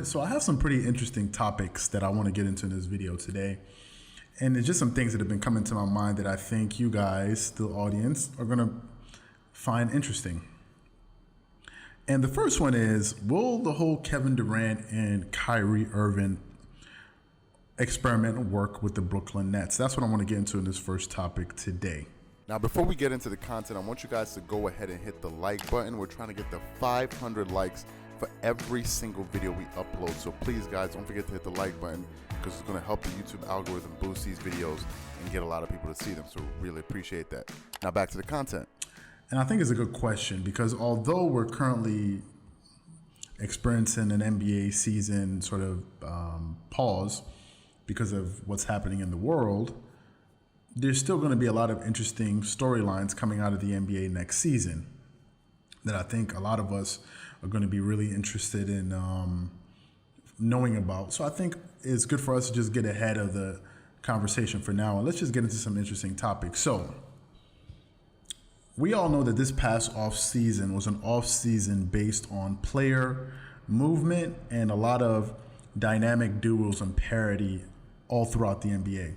So I have some pretty interesting topics that I want to get into in this video today. And it's just some things that have been coming to my mind that I think you guys, the audience, are going to find interesting. And the first one is, will the whole Kevin Durant and Kyrie Irving experiment work with the Brooklyn Nets? That's what I want to get into in this first topic today. Now, before we get into the content, I want you guys to go ahead and hit the like button. We're trying to get the 500 likes for every single video we upload. So please, guys, don't forget to hit the like button because it's going to help the YouTube algorithm boost these videos and get a lot of people to see them. So really appreciate that. Now back to the content. And I think it's a good question because although we're currently experiencing an NBA season sort of pause because of what's happening in the world, there's still going to be a lot of interesting storylines coming out of the NBA next season that I think a lot of us are going to be really interested in knowing about. So I think it's good for us to just get ahead of the conversation for now. And let's just get into some interesting topics. So we all know that this past off season was an off season based on player movement and a lot of dynamic duos and parity all throughout the NBA.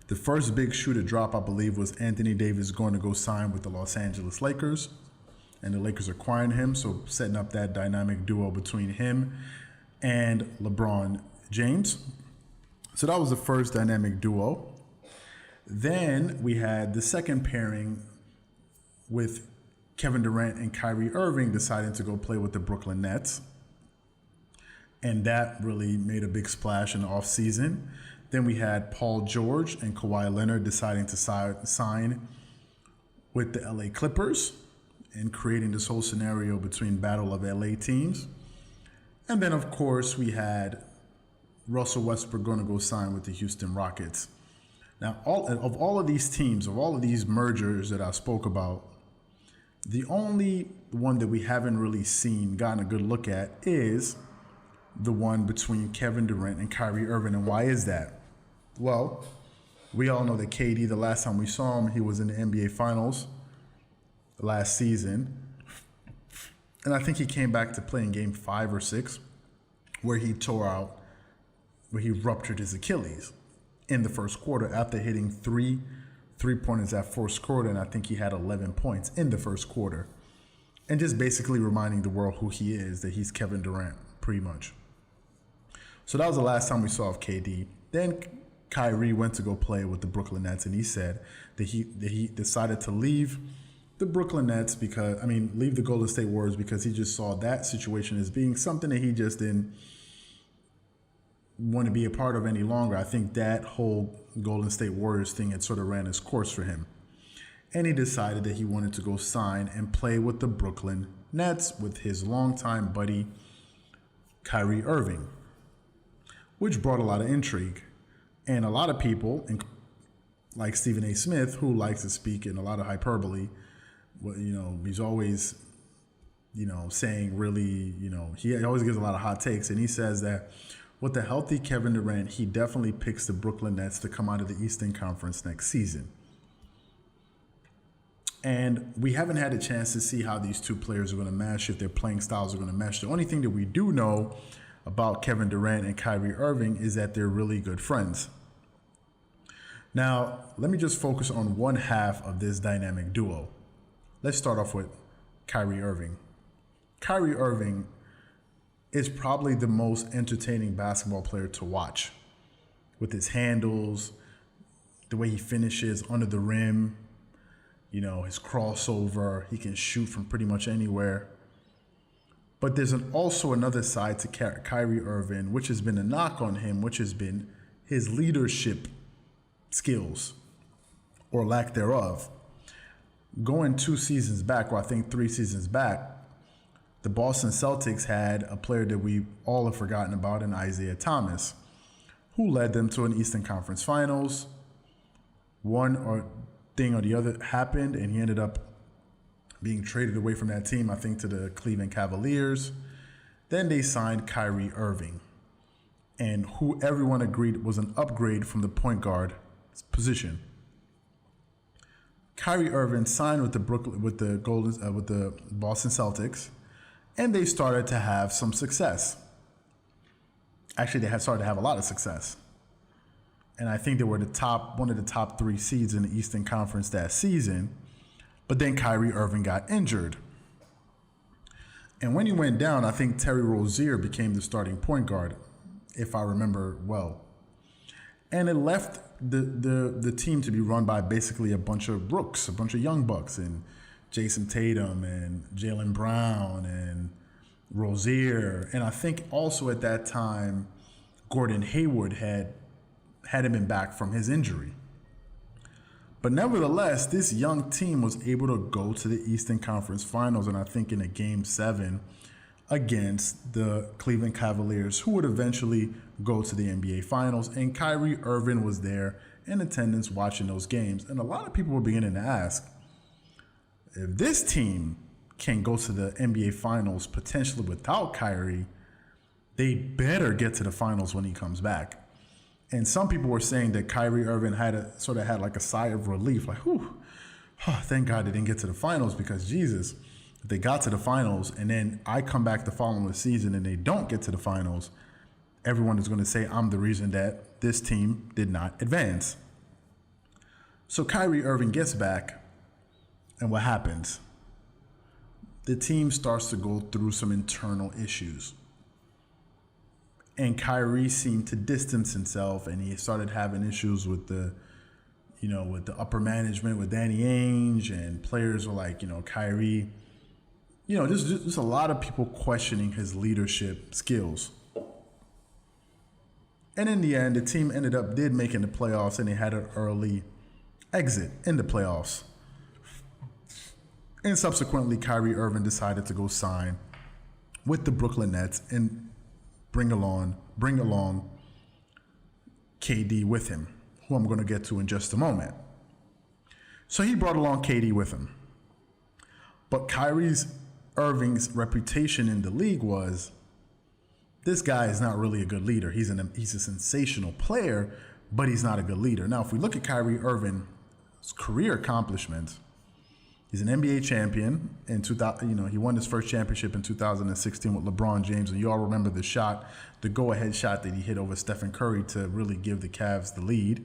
The first big shoe to drop, I believe, was Anthony Davis going to go sign with the Los Angeles Lakers, and the Lakers acquiring him, so setting up that dynamic duo between him and LeBron James. So that was the first dynamic duo. Then we had the second pairing with Kevin Durant and Kyrie Irving deciding to go play with the Brooklyn Nets. And that really made a big splash in the offseason. Then we had Paul George and Kawhi Leonard deciding to sign with the LA Clippers and creating this whole scenario between Battle of LA teams. And then, of course, we had Russell Westbrook going to go sign with the Houston Rockets. Now, all of these teams, of all of these mergers that I spoke about, the only one that we haven't really gotten a good look at is the one between Kevin Durant and Kyrie Irving. And why is that? Well, we all know that KD, the last time we saw him, he was in the NBA Finals last season. And I think he came back to play in game 5 or 6, where he ruptured his Achilles in the first quarter after hitting three-pointers at first quarter. And I think he had 11 points in the first quarter. And just basically reminding the world who he is, that he's Kevin Durant, pretty much. So that was the last time we saw of KD. Then Kyrie went to go play with the Brooklyn Nets, and he said that he decided to leave the Brooklyn Nets leave the Golden State Warriors because he just saw that situation as being something that he just didn't want to be a part of any longer. I think that whole Golden State Warriors thing had sort of ran its course for him. And he decided that he wanted to go sign and play with the Brooklyn Nets with his longtime buddy, Kyrie Irving, which brought a lot of intrigue. And a lot of people, like Stephen A. Smith, who likes to speak in a lot of hyperbole, he's always, saying really, he always gives a lot of hot takes. And he says that with the healthy Kevin Durant, he definitely picks the Brooklyn Nets to come out of the Eastern Conference next season. And we haven't had a chance to see how these two players are going to mesh, if their playing styles are going to mesh. The only thing that we do know about Kevin Durant and Kyrie Irving is that they're really good friends. Now, let me just focus on one half of this dynamic duo. Let's start off with Kyrie Irving. Kyrie Irving is probably the most entertaining basketball player to watch, with his handles, the way he finishes under the rim, his crossover. He can shoot from pretty much anywhere. But there's also another side to Kyrie Irving, which has been a knock on him, which has been his leadership skills or lack thereof. Going 2 seasons back, or I think 3 seasons back, the Boston Celtics had a player that we all have forgotten about in Isaiah Thomas, who led them to an Eastern Conference Finals. One thing or the other happened, and he ended up being traded away from that team, I think, to the Cleveland Cavaliers. Then they signed Kyrie Irving, and who everyone agreed was an upgrade from the point guard position. Kyrie Irving signed with the Boston Celtics, and they started to have some success. Actually, they had started to have a lot of success. And I think they were one of the top 3 seeds in the Eastern Conference that season. But then Kyrie Irving got injured. And when he went down, I think Terry Rozier became the starting point guard, if I remember well. And it left the team to be run by basically a bunch of rooks, a bunch of young bucks, and Jason Tatum and Jaylen Brown and Rozier. And I think also at that time, Gordon Hayward hadn't been back from his injury. But nevertheless, this young team was able to go to the Eastern Conference Finals, and I think in a Game 7 against the Cleveland Cavaliers, who would eventually go to the NBA Finals. And Kyrie Irving was there in attendance watching those games. And a lot of people were beginning to ask, if this team can go to the NBA Finals potentially without Kyrie, they better get to the finals when he comes back. And some people were saying that Kyrie Irving had like a sigh of relief, like, whew, thank God they didn't get to the finals, because Jesus, if they got to the finals and then I come back the following season and they don't get to the finals, everyone is going to say I'm the reason that this team did not advance. So Kyrie Irving gets back, and what happens? The team starts to go through some internal issues. And Kyrie seemed to distance himself, and he started having issues with the upper management, with Danny Ainge, and players were like, Kyrie, there's a lot of people questioning his leadership skills. And in the end, the team did make it in the playoffs, and they had an early exit in the playoffs. And subsequently, Kyrie Irving decided to go sign with the Brooklyn Nets and bring along KD with him, who I'm going to get to in just a moment. So he brought along KD with him. But Kyrie Irving's reputation in the league was, this guy is not really a good leader. He's a sensational player, but he's not a good leader. Now, if we look at Kyrie Irving's career accomplishments, he's an NBA champion in 2000. He won his first championship in 2016 with LeBron James, and you all remember the go-ahead shot that he hit over Stephen Curry to really give the Cavs the lead.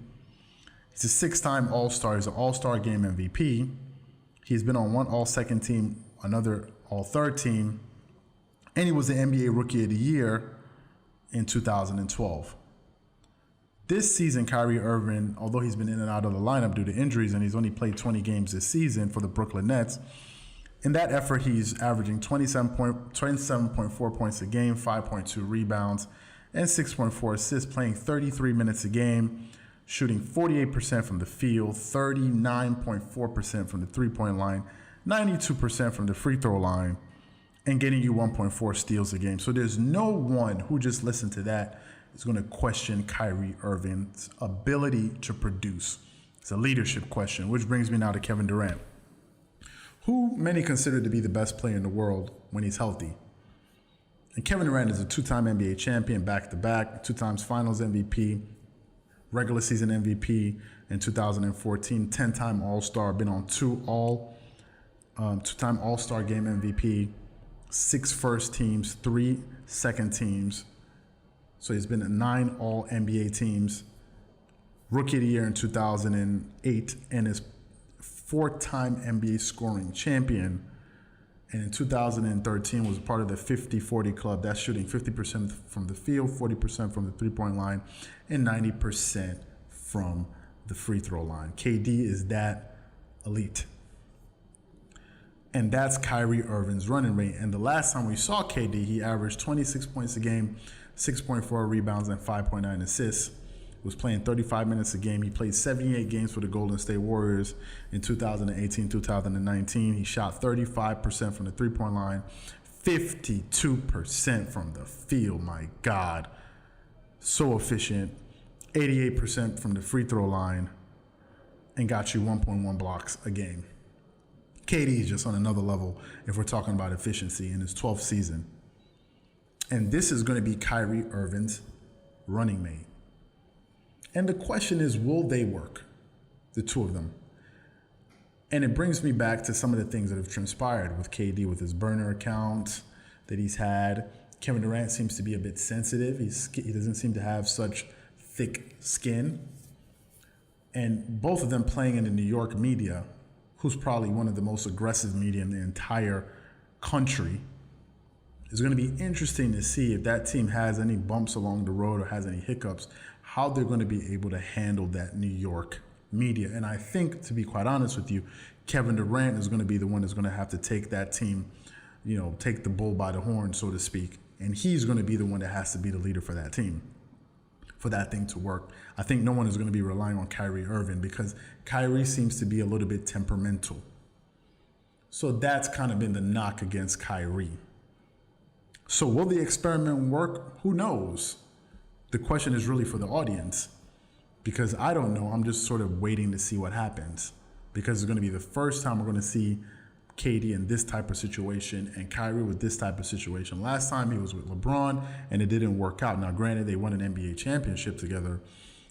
He's a 6-time All-Star. He's an All-Star Game MVP. He's been on one All-Second team, another All-Third team, and he was the NBA Rookie of the Year in 2012. This season, Kyrie Irving, although he's been in and out of the lineup due to injuries, and he's only played 20 games this season for the Brooklyn Nets, in that effort, he's averaging 27.4 points a game, 5.2 rebounds, and 6.4 assists, playing 33 minutes a game, shooting 48% from the field, 39.4% from the three-point line, 92% from the free throw line, and getting you 1.4 steals a game. So there's no one who just listened to that is going to question Kyrie Irving's ability to produce. It's a leadership question, which brings me now to Kevin Durant, who many consider to be the best player in the world when he's healthy. And Kevin Durant is a 2-time NBA champion, back-to-back, 2 times Finals MVP, regular season MVP in 2014, 10-time All-Star, been on 2-time All-Star Game MVP, 6 first teams, 3 second teams. So he's been in 9 All-NBA teams, Rookie of the Year in 2008, and is 4-time NBA scoring champion. And in 2013 was part of the 50-40 club. That's shooting 50% from the field, 40% from the three-point line, and 90% from the free throw line. KD is that elite. And that's Kyrie Irving's running rate. And the last time we saw KD, he averaged 26 points a game, 6.4 rebounds, and 5.9 assists. He was playing 35 minutes a game. He played 78 games for the Golden State Warriors in 2018-2019. He shot 35% from the three-point line, 52% from the field. My God. So efficient. 88% from the free throw line, and got you 1.1 blocks a game. KD is just on another level if we're talking about efficiency in his 12th season. And this is going to be Kyrie Irving's running mate. And the question is, will they work, the two of them? And it brings me back to some of the things that have transpired with KD, with his burner account that he's had, Kevin Durant seems to be a bit sensitive. He doesn't seem to have such thick skin. And both of them playing in the New York media, who's probably one of the most aggressive media in the entire country, it's going to be interesting to see if that team has any bumps along the road or has any hiccups, how they're going to be able to handle that New York media. And I think, to be quite honest with you, Kevin Durant is going to be the one that's going to have to take that team, take the bull by the horn, so to speak. And he's going to be the one that has to be the leader for that team, for that thing to work. I think no one is going to be relying on Kyrie Irving because Kyrie seems to be a little bit temperamental. So that's kind of been the knock against Kyrie. So will the experiment work? Who knows? The question is really for the audience because I don't know. I'm just sort of waiting to see what happens because it's going to be the first time we're going to see KD in this type of situation and Kyrie with this type of situation. Last time he was with LeBron and it didn't work out. Now, granted, they won an NBA championship together,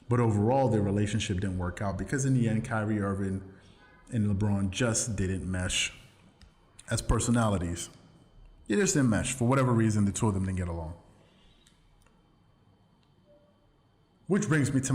but overall their relationship didn't work out because in the end, Kyrie Irving and LeBron just didn't mesh as personalities. It just didn't mesh. For whatever reason, the two of them didn't get along. Which brings me to